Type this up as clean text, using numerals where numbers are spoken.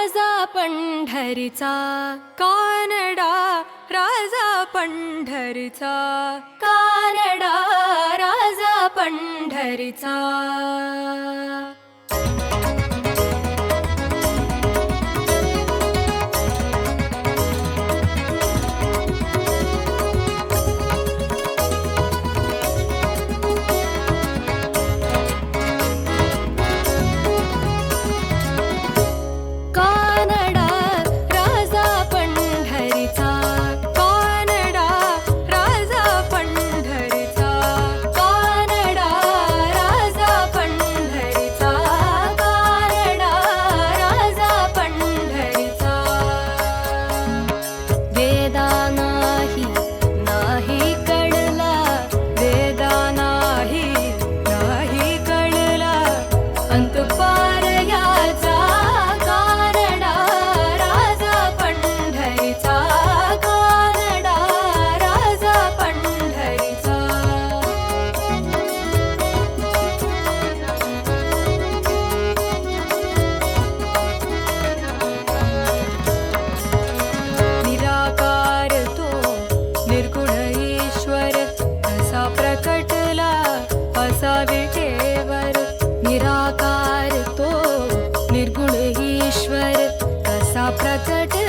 राजा पंढरीचा, कानडा राजा पंढरीचा, कानडा राजा पंढरीचा. कानडा राजा पंढरीचा, कानडा राजा पंढरीचा, कानडा राजा पंढरीचा, कानडा राजा पंढरीचा. वेदा नाही नाही कळला, वेदा नाही नाही कळला, अंत पार याचा. कानडा राजा पंढरीचा, कानडा राजा पंढरीचा. निराकार तो निर्गुण ईश्वर, असा प्रकटला असा विटेवर. निराकार तो निर्गुण ईश्वर, कसा प्रकटला